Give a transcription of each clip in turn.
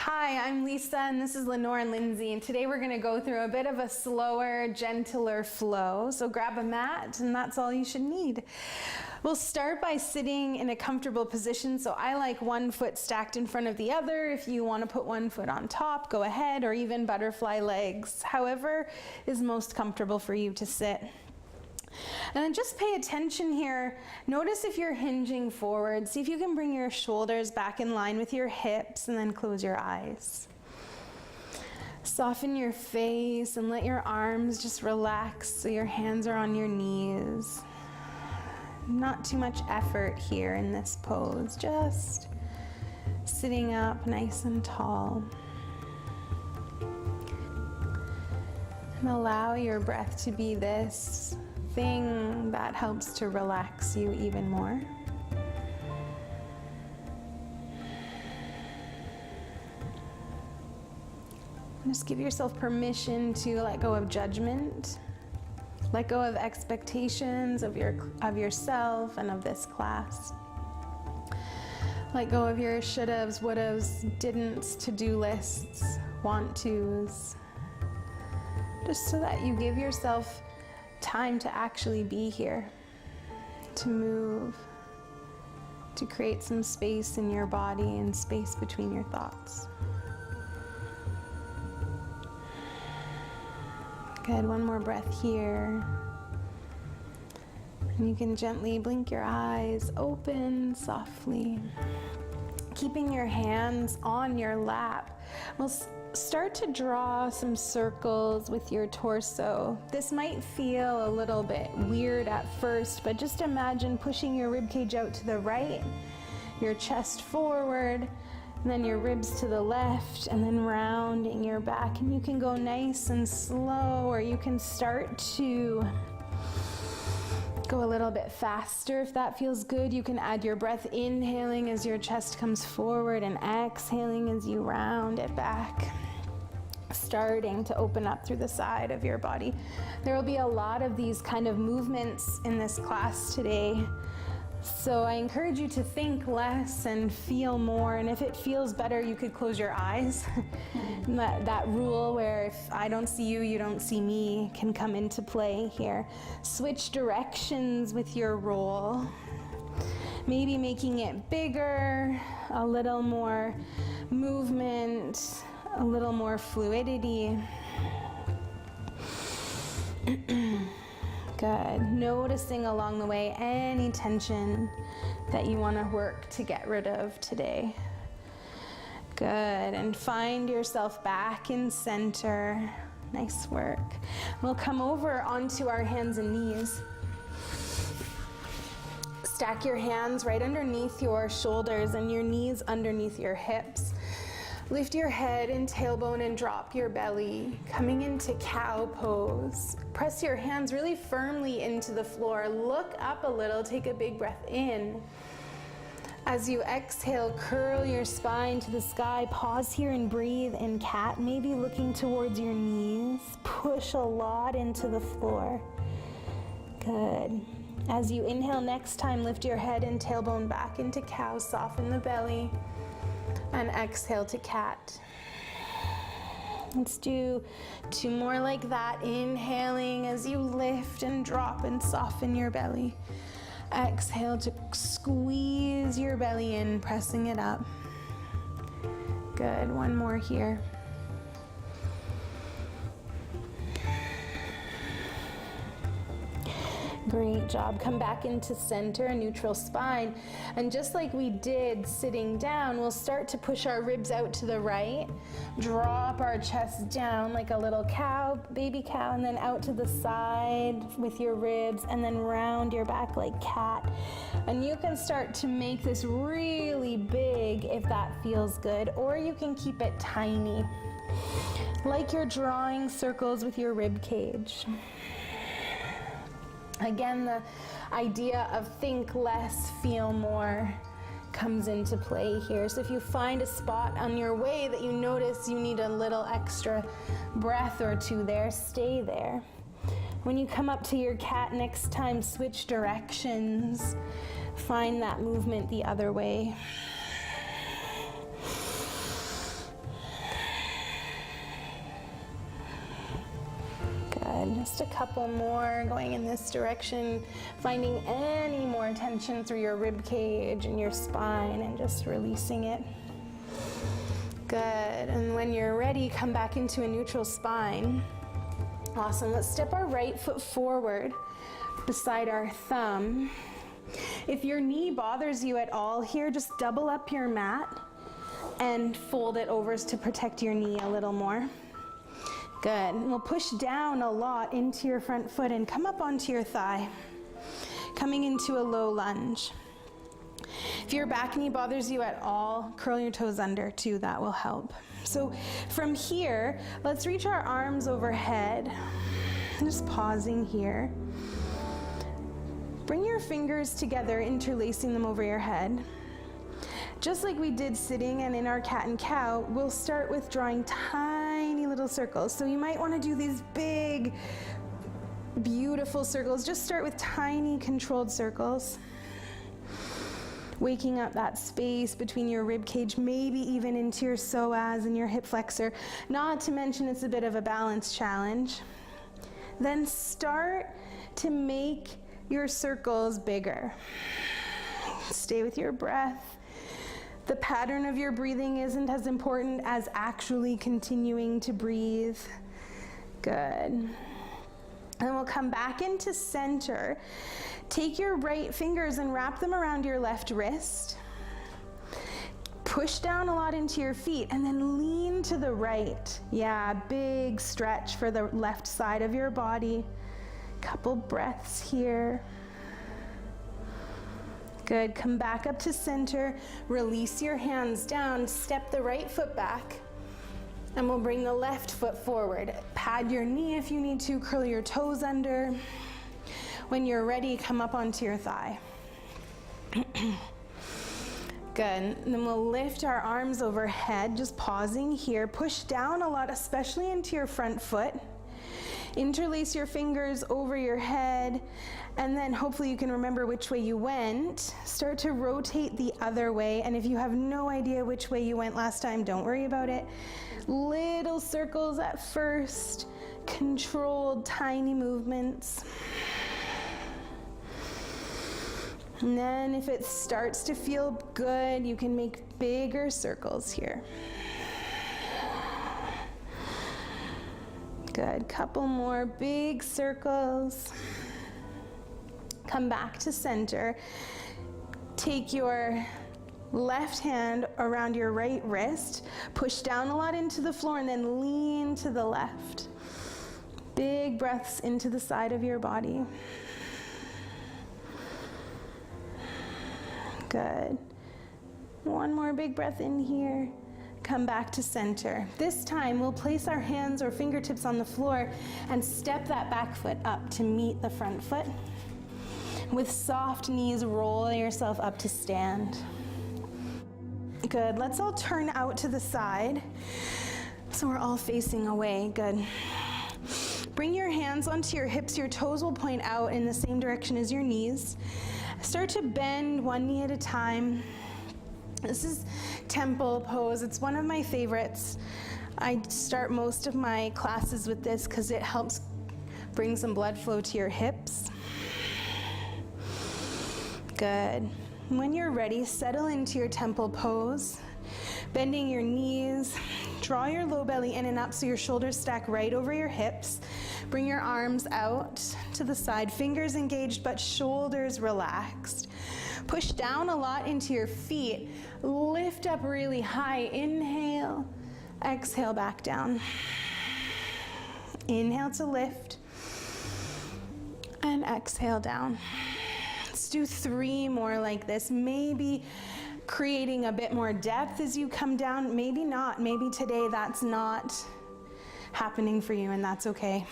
Hi, I'm Lisa and this is Lenore and Lindsay, and today we're going to go through a bit of a slower, gentler flow. So grab a mat and that's all you should need. We'll start by sitting in a comfortable position. So I like one foot stacked in front of the other. If you want to put one foot on top, go ahead, or even butterfly legs. However is most comfortable for you to sit. And then just pay attention here. Notice if you're hinging forward. See if you can bring your shoulders back in line with your hips and then close your eyes. Soften your face and let your arms just relax so your hands are on your knees. Not too much effort here in this pose, just sitting up nice and tall. And allow your breath to be this thing that helps to relax you even more. Just give yourself permission to let go of judgment, let go of expectations of yourself and of this class. Let go of your should-haves, would-haves, didn'ts, to-do lists, want-tos, just so that you give yourself time to actually be here, to move, to create some space in your body and space between your thoughts. Good, one more breath here. And you can gently blink your eyes open softly. Keeping your hands on your lap. We'll start to draw some circles with your torso. This might feel a little bit weird at first, but just imagine pushing your ribcage out to the right, your chest forward, and then your ribs to the left, and then rounding your back. And you can go nice and slow, or you can start to go a little bit faster if that feels good. You can add your breath inhaling as your chest comes forward and exhaling as you round it back, starting to open up through the side of your body. There will be a lot of these kind of movements in this class today. So I encourage you to think less and feel more. And if it feels better, you could close your eyes. that rule where if I don't see you, you don't see me can come into play here. Switch directions with your roll. Maybe making it bigger, a little more movement, a little more fluidity. Good. Noticing along the way any tension that you want to work to get rid of today. Good. And find yourself back in center. Nice work. We'll come over onto our hands and knees. Stack your hands right underneath your shoulders and your knees underneath your hips. Lift your head and tailbone and drop your belly, coming into cow pose. Press your hands really firmly into the floor. Look up a little, take a big breath in. As you exhale, curl your spine to the sky. Pause here and breathe in cat, maybe looking towards your knees. Push a lot into the floor. Good. As you inhale next time, lift your head and tailbone back into cow, soften the belly. And exhale to cat. Let's do two more like that. Inhaling as you lift and drop and soften your belly. Exhale to squeeze your belly in, pressing it up. Good, one more here. Great job. Come back into center, neutral spine. And just like we did sitting down, we'll start to push our ribs out to the right, drop our chest down like a little cow, baby cow, and then out to the side with your ribs, and then round your back like cat. And you can start to make this really big if that feels good, or you can keep it tiny, like you're drawing circles with your rib cage. Again, the idea of think less, feel more comes into play here. So if you find a spot on your way that you notice you need a little extra breath or two there, stay there. When you come up to your cat next time, switch directions. Find that movement the other way. Just a couple more going in this direction, finding any more tension through your rib cage and your spine and just releasing it. Good, and when you're ready, come back into a neutral spine. Awesome, let's step our right foot forward beside our thumb. If your knee bothers you at all here, just double up your mat and fold it over to protect your knee a little more. Good, and we'll push down a lot into your front foot and come up onto your thigh, coming into a low lunge. If your back knee bothers you at all, curl your toes under too, that will help. So from here, let's reach our arms overhead. Just pausing here. Bring your fingers together, interlacing them over your head. Just like we did sitting and in our cat and cow, we'll start with drawing tiny little circles. So you might want to do these big, beautiful circles. Just start with tiny controlled circles. Waking up that space between your rib cage, maybe even into your psoas and your hip flexor. Not to mention it's a bit of a balance challenge. Then start to make your circles bigger. Stay with your breath. The pattern of your breathing isn't as important as actually continuing to breathe. Good. And we'll come back into center. Take your right fingers and wrap them around your left wrist. Push down a lot into your feet and then lean to the right. Yeah, big stretch for the left side of your body. Couple breaths here. Good, come back up to center, release your hands down, step the right foot back, and we'll bring the left foot forward. Pad your knee if you need to, curl your toes under. When you're ready, come up onto your thigh. Good, and then we'll lift our arms overhead, just pausing here. Push down a lot, especially into your front foot. Interlace your fingers over your head, and then hopefully you can remember which way you went. Start to rotate the other way, and if you have no idea which way you went last time, don't worry about it. Little circles at first, controlled tiny movements. And then if it starts to feel good, you can make bigger circles here. Good, couple more big circles. Come back to center. Take your left hand around your right wrist, push down a lot into the floor, and then lean to the left. Big breaths into the side of your body. Good. One more big breath in here. Come back to center. This time we'll place our hands or fingertips on the floor and step that back foot up to meet the front foot. With soft knees, roll yourself up to stand. Good, let's all turn out to the side so we're all facing away. Good. Bring your hands onto your hips. Your toes will point out in the same direction as your knees. Start to bend one knee at a time. This is temple pose. It's one of my favorites. I start most of my classes with this because it helps bring some blood flow to your hips. Good. When you're ready, settle into your temple pose, bending your knees. Draw your low belly in and up so your shoulders stack right over your hips. Bring your arms out to the side, fingers engaged but shoulders relaxed. Push down a lot into your feet. Lift up really high. Inhale, exhale back down. Inhale to lift, and exhale down. Let's do 3 more like this. Maybe creating a bit more depth as you come down. Maybe not. Maybe today that's not happening for you, and that's okay.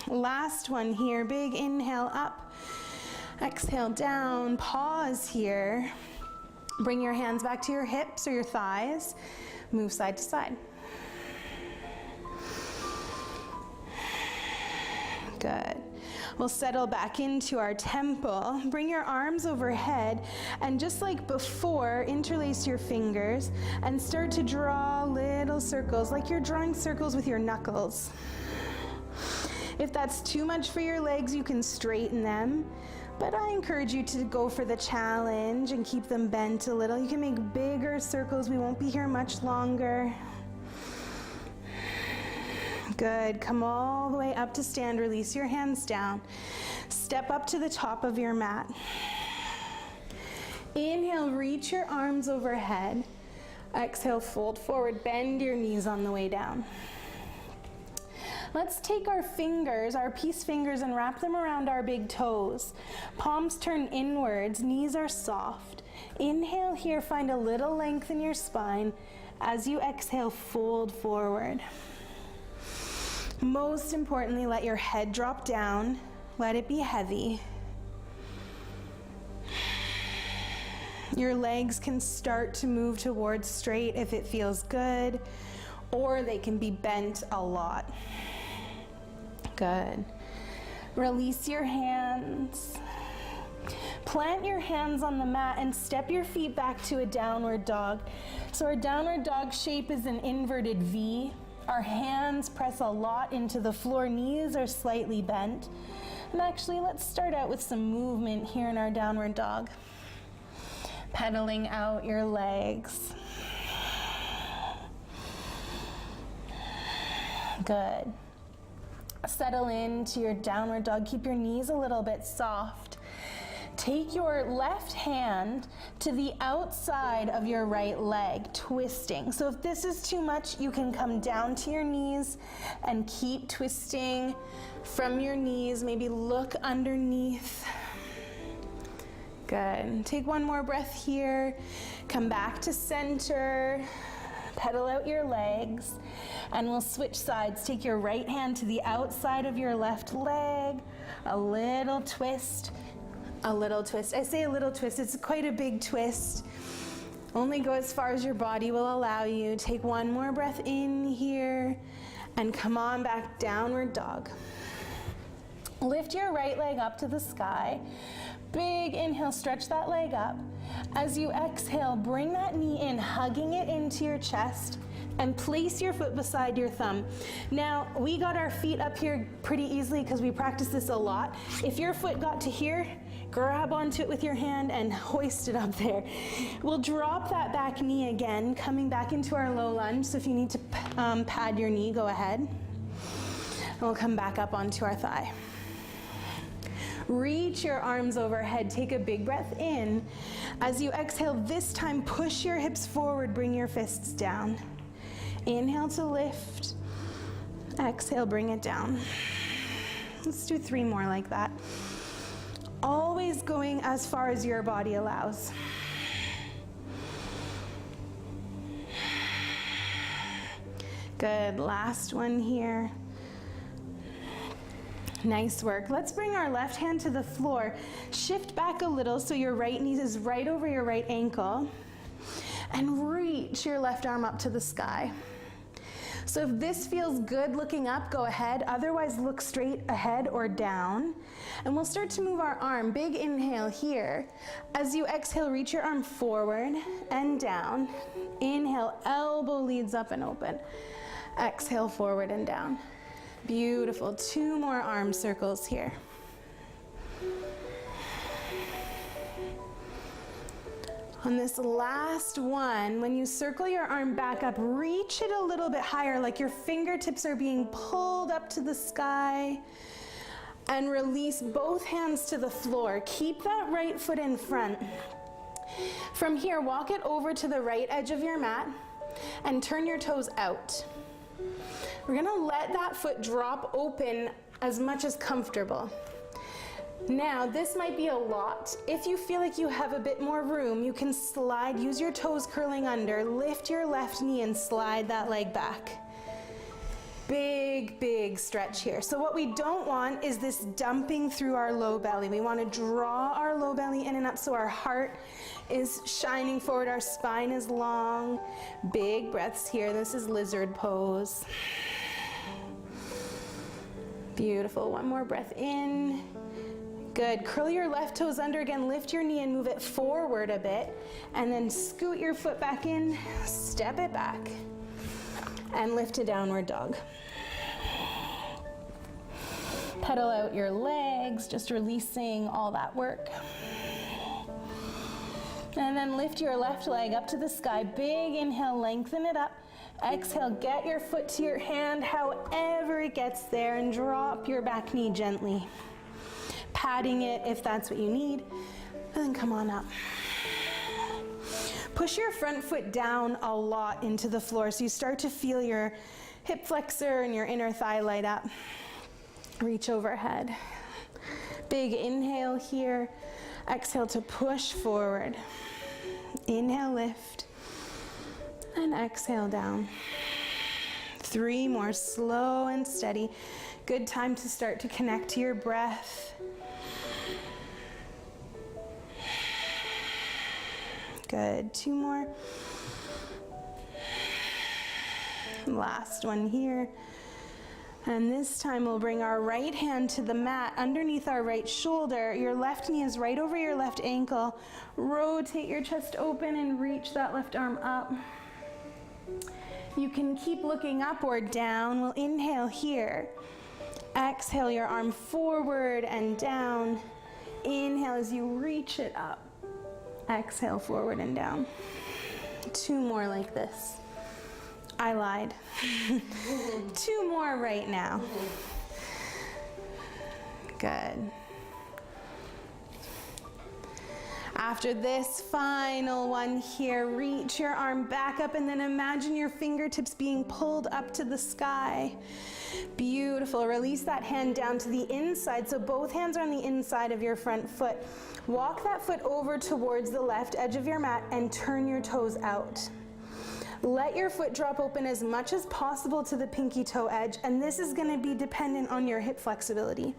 Last one here. Big inhale up. Exhale down. Pause here. Bring your hands back to your hips or your thighs. Move side to side. Good. We'll settle back into our temple. Bring your arms overhead, and just like before, interlace your fingers and start to draw little circles, like you're drawing circles with your knuckles. If that's too much for your legs, you can straighten them. But I encourage you to go for the challenge and keep them bent a little. You can make bigger circles. We won't be here much longer. Good. Come all the way up to stand. Release your hands down. Step up to the top of your mat. Inhale, reach your arms overhead. Exhale, fold forward. Bend your knees on the way down. Let's take our fingers, our peace fingers, and wrap them around our big toes. Palms turn inwards, knees are soft. Inhale here, find a little length in your spine. As you exhale, fold forward. Most importantly, let your head drop down. Let it be heavy. Your legs can start to move towards straight if it feels good, or they can be bent a lot. Good. Release your hands. Plant your hands on the mat and step your feet back to a downward dog. So our downward dog shape is an inverted V. Our hands press a lot into the floor, knees are slightly bent. And actually, let's start out with some movement here in our downward dog. Pedaling out your legs. Good. Settle into your downward dog. Keep your knees a little bit soft. Take your left hand to the outside of your right leg, twisting. So if this is too much, you can come down to your knees and keep twisting from your knees. Maybe look underneath. Good. Take one more breath here. Come back to center. Pedal out your legs. And we'll switch sides. Take your right hand to the outside of your left leg. A little twist. A little twist. I say a little twist. It's quite a big twist. Only go as far as your body will allow you. Take one more breath in here. And come on back, downward dog. Lift your right leg up to the sky. Big inhale, stretch that leg up. As you exhale, bring that knee in, hugging it into your chest, and place your foot beside your thumb. Now, we got our feet up here pretty easily because we practice this a lot. If your foot got to here, grab onto it with your hand and hoist it up there. We'll drop that back knee again, coming back into our low lunge. So if you need to pad your knee, go ahead. And we'll come back up onto our thigh. Reach your arms overhead. Take a big breath in. As you exhale, this time push your hips forward, bring your fists down. Inhale to lift. Exhale, bring it down. Let's do 3 more like that. Always going as far as your body allows. Good, last one here. Nice work. Let's bring our left hand to the floor. Shift back a little so your right knee is right over your right ankle. And reach your left arm up to the sky. So if this feels good looking up, go ahead. Otherwise, look straight ahead or down. And we'll start to move our arm. Big inhale here. As you exhale, reach your arm forward and down. Inhale, elbow leads up and open. Exhale, forward and down. Beautiful. 2 more arm circles here. On this last one, when you circle your arm back up, reach it a little bit higher, like your fingertips are being pulled up to the sky, and release both hands to the floor. Keep that right foot in front. From here, walk it over to the right edge of your mat and turn your toes out. We're gonna let that foot drop open as much as comfortable. Now, this might be a lot. If you feel like you have a bit more room, you can slide, use your toes curling under, lift your left knee and slide that leg back. Big, big stretch here. So what we don't want is this dumping through our low belly. We want to draw our low belly in and up so our heart is shining forward, our spine is long. Big breaths here. This is lizard pose. Beautiful. One more breath in. Good. Curl your left toes under again. Lift your knee and move it forward a bit. And then scoot your foot back in. Step it back. And lift to downward dog. Pedal out your legs, just releasing all that work. And then lift your left leg up to the sky. Big inhale, lengthen it up. Exhale, get your foot to your hand, however it gets there, and drop your back knee gently. Patting it if that's what you need, and then come on up. Push your front foot down a lot into the floor so you start to feel your hip flexor and your inner thigh light up. Reach overhead. Big inhale here. Exhale to push forward. Inhale, lift. And exhale down. 3 more, slow and steady. Good time to start to connect to your breath. Good, 2 more. Last one here. And this time we'll bring our right hand to the mat underneath our right shoulder. Your left knee is right over your left ankle. Rotate your chest open and reach that left arm up. You can keep looking up or down. We'll inhale here. Exhale your arm forward and down. Inhale as you reach it up. Exhale forward and down. 2 more like this. I lied. 2 more right now. Good. After this final one here, reach your arm back up and then imagine your fingertips being pulled up to the sky. Beautiful. Release that hand down to the inside, so both hands are on the inside of your front foot. Walk that foot over towards the left edge of your mat and turn your toes out. Let your foot drop open as much as possible to the pinky toe edge, and this is going to be dependent on your hip flexibility.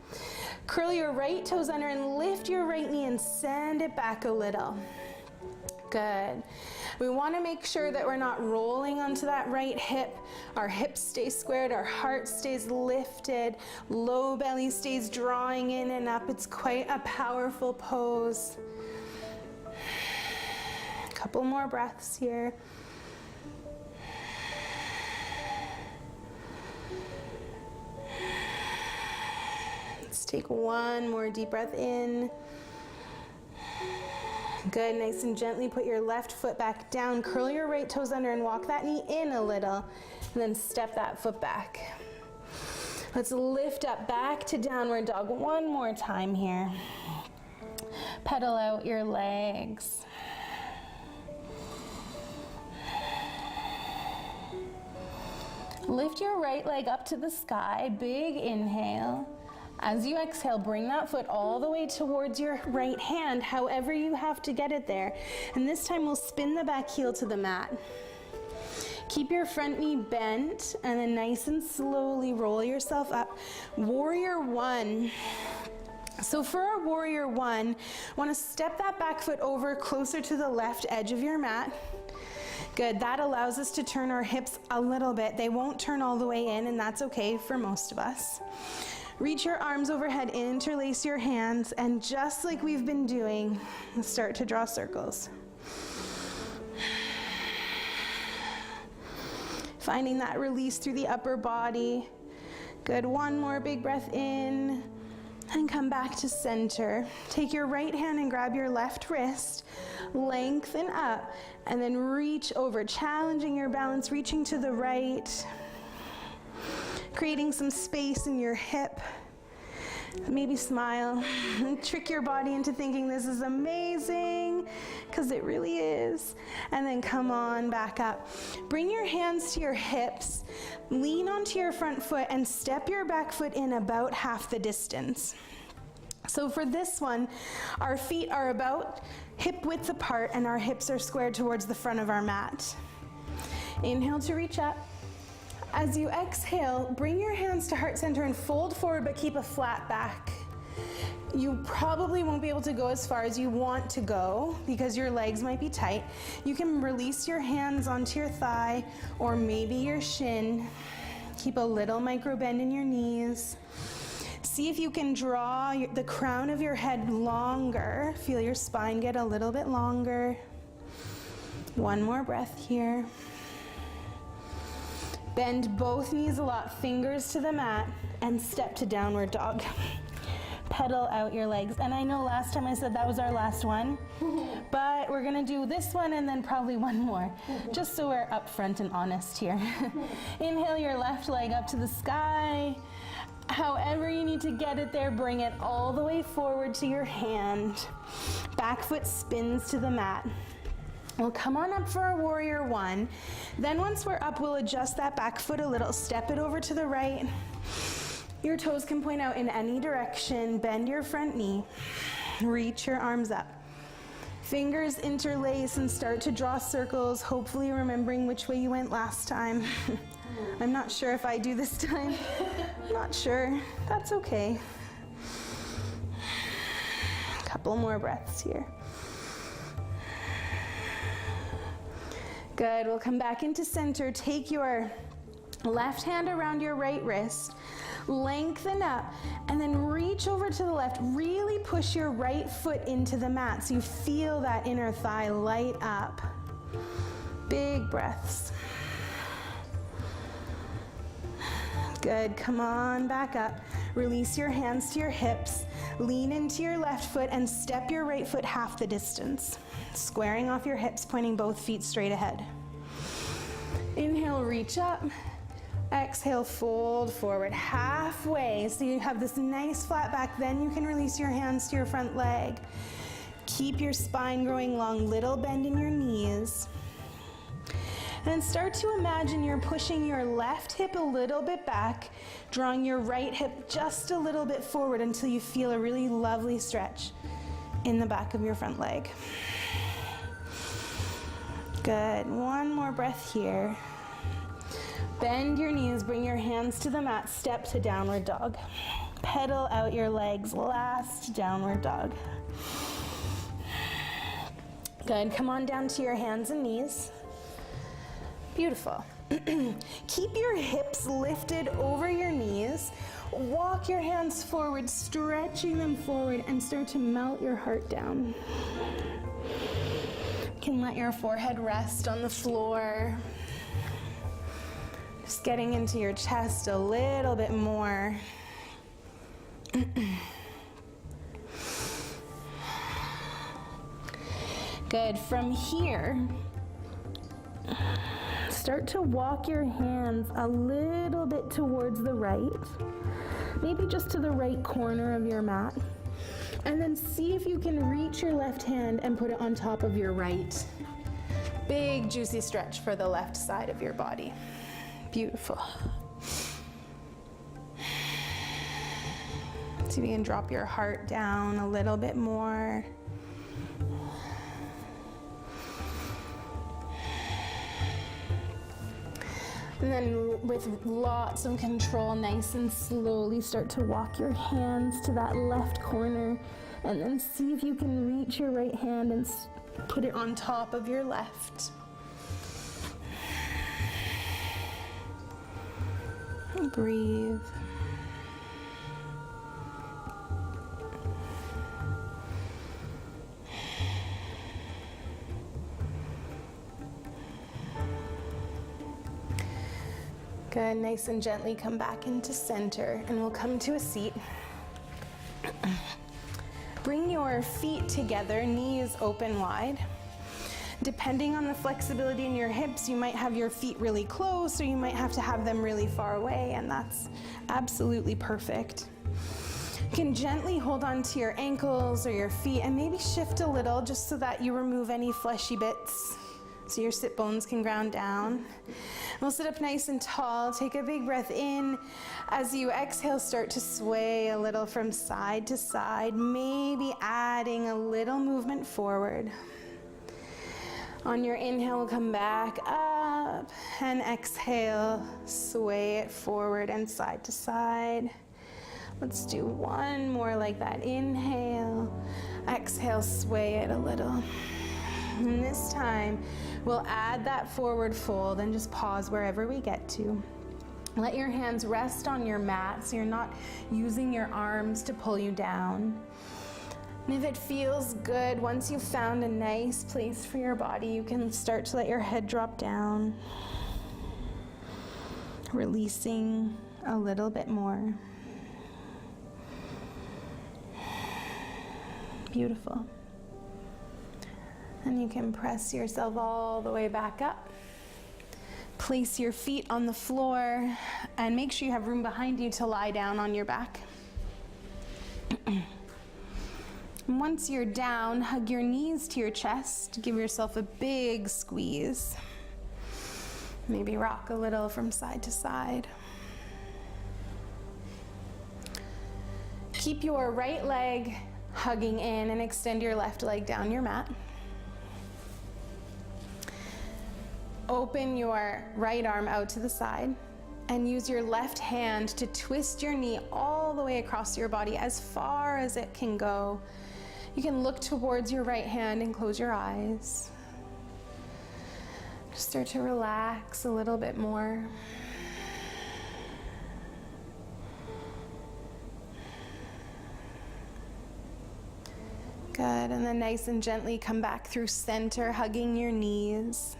Curl your right toes under and lift your right knee and send it back a little. Good. We want to make sure that we're not rolling onto that right hip. Our hips stay squared, our heart stays lifted, low belly stays drawing in and up. It's quite a powerful pose. A couple more breaths here. Let's take one more deep breath in. Good, nice and gently put your left foot back down, curl your right toes under and walk that knee in a little, and then step that foot back. Let's lift up back to downward dog one more time here. Pedal out your legs. Lift your right leg up to the sky, big inhale. As you exhale, bring that foot all the way towards your right hand, however you have to get it there. And this time we'll spin the back heel to the mat. Keep your front knee bent and then nice and slowly roll yourself up. Warrior 1. So for our Warrior 1, want to step that back foot over closer to the left edge of your mat. Good, that allows us to turn our hips a little bit. They won't turn all the way in, and that's okay for most of us. Reach your arms overhead, interlace your hands, and just like we've been doing, start to draw circles. Finding that release through the upper body. Good, one more big breath in, and come back to center. Take your right hand and grab your left wrist, lengthen up, and then reach over, challenging your balance, reaching to the right. Creating some space in your hip. Maybe smile and trick your body into thinking this is amazing, because it really is. And then come on back up. Bring your hands to your hips, lean onto your front foot and step your back foot in about half the distance. So for this one, our feet are about hip width apart and our hips are squared towards the front of our mat. Inhale to reach up. As you exhale, bring your hands to heart center and fold forward, but keep a flat back. You probably won't be able to go as far as you want to go because your legs might be tight. You can release your hands onto your thigh or maybe your shin. Keep a little micro bend in your knees. See if you can draw the crown of your head longer. Feel your spine get a little bit longer. One more breath here. Bend both knees a lot, fingers to the mat, and step to downward dog. Pedal out your legs. And I know last time I said that was our last one, but we're gonna do this one and then probably one more, just so we're upfront and honest here. Inhale your left leg up to the sky. However you need to get it there, bring it all the way forward to your hand. Back foot spins to the mat. We'll come on up for a warrior one. Then once we're up, we'll adjust that back foot a little, step it over to the right. Your toes can point out in any direction. Bend your front knee. Reach your arms up. Fingers interlace and start to draw circles, hopefully remembering which way you went last time. I'm not sure if I do this time. Not sure. That's okay. A couple more breaths here. Good. We'll come back into center. Take your left hand around your right wrist. Lengthen up and then reach over to the left. Really push your right foot into the mat so you feel that inner thigh light up. Big breaths. Good. Come on back up. Release your hands to your hips. Lean into your left foot and step your right foot half the distance. Squaring off your hips, pointing both feet straight ahead. Inhale, reach up. Exhale, fold forward halfway. So you have this nice flat back. Then you can release your hands to your front leg. Keep your spine growing long, little bend in your knees. And start to imagine you're pushing your left hip a little bit back, drawing your right hip just a little bit forward until you feel a really lovely stretch in the back of your front leg. Good. One more breath here. Bend your knees, bring your hands to the mat, step to downward dog. Pedal out your legs, last downward dog. Good, come on down to your hands and knees. Beautiful. Keep your hips lifted over your knees. Walk your hands forward, stretching them forward, and start to melt your heart down. You can let your forehead rest on the floor. Just getting into your chest a little bit more. Good. From here, start to walk your hands a little bit towards the right, maybe just to the right corner of your mat. And then see if you can reach your left hand and put it on top of your right. Big juicy stretch for the left side of your body. Beautiful. See if you can drop your heart down a little bit more. And then with lots of control, nice and slowly start to walk your hands to that left corner and then see if you can reach your right hand and put it on top of your left. And breathe. Good, nice and gently come back into center and we'll come to a seat. Bring your feet together, knees open wide. Depending on the flexibility in your hips, you might have your feet really close or you might have to have them really far away, and that's absolutely perfect. You can gently hold on to your ankles or your feet and maybe shift a little just so that you remove any fleshy bits so your sit bones can ground down. We'll sit up nice and tall. Take a big breath in. As you exhale, start to sway a little from side to side, maybe adding a little movement forward. On your inhale, we'll come back up and exhale, sway it forward and side to side. Let's do one more like that. Inhale, exhale, sway it a little. And this time, we'll add that forward fold and just pause wherever we get to. Let your hands rest on your mat so you're not using your arms to pull you down. And if it feels good, once you've found a nice place for your body, you can start to let your head drop down. Releasing a little bit more. Beautiful. And you can press yourself all the way back up. Place your feet on the floor and make sure you have room behind you to lie down on your back. Once you're down, hug your knees to your chest. Give yourself a big squeeze. Maybe rock a little from side to side. Keep your right leg hugging in and extend your left leg down your mat. Open your right arm out to the side and use your left hand to twist your knee all the way across your body as far as it can go. You can look towards your right hand and close your eyes. Just start to relax a little bit more. Good, and then nice and gently come back through center, hugging your knees.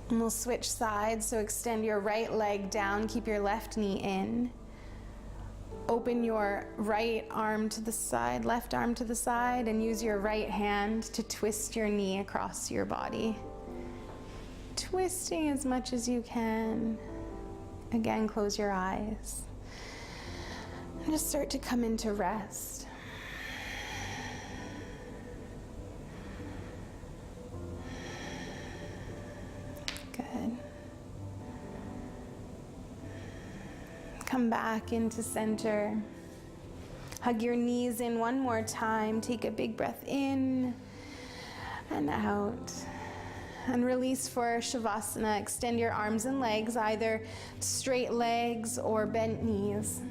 And we'll switch sides, so extend your right leg down, keep your left knee in. Open your right arm to the side, left arm to the side, and use your right hand to twist your knee across your body. Twisting as much as you can. Again, close your eyes. And just start to come into rest. Good. Come back into center. Hug your knees in one more time. Take a big breath in and out. And release for Shavasana. Extend your arms and legs, either straight legs or bent knees.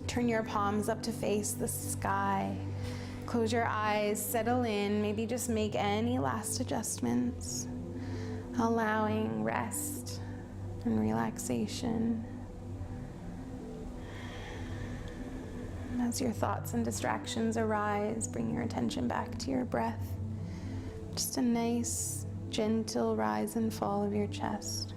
Turn your palms up to face the sky. Close your eyes, settle in. Maybe just make any last adjustments. Allowing rest and relaxation. As your thoughts and distractions arise, bring your attention back to your breath. Just a nice, gentle rise and fall of your chest.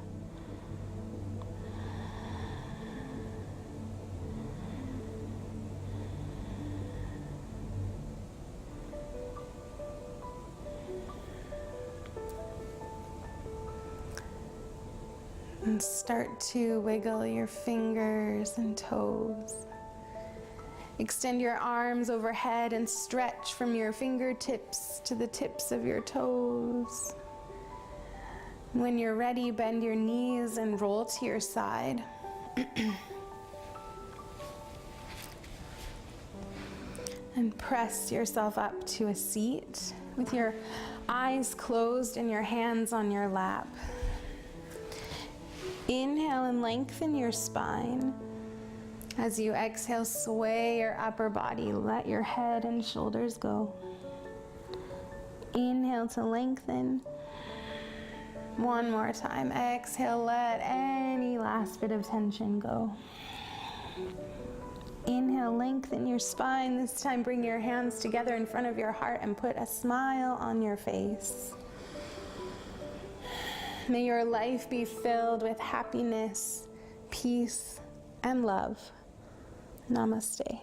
And start to wiggle your fingers and toes. Extend your arms overhead and stretch from your fingertips to the tips of your toes. When you're ready, bend your knees and roll to your side. And press yourself up to a seat with your eyes closed and your hands on your lap. Inhale and lengthen your spine. As you exhale, sway your upper body. Let your head and shoulders go. Inhale to lengthen. One more time. Exhale, let any last bit of tension go. Inhale, lengthen your spine. This time, bring your hands together in front of your heart and put a smile on your face. May your life be filled with happiness, peace, and love. Namaste.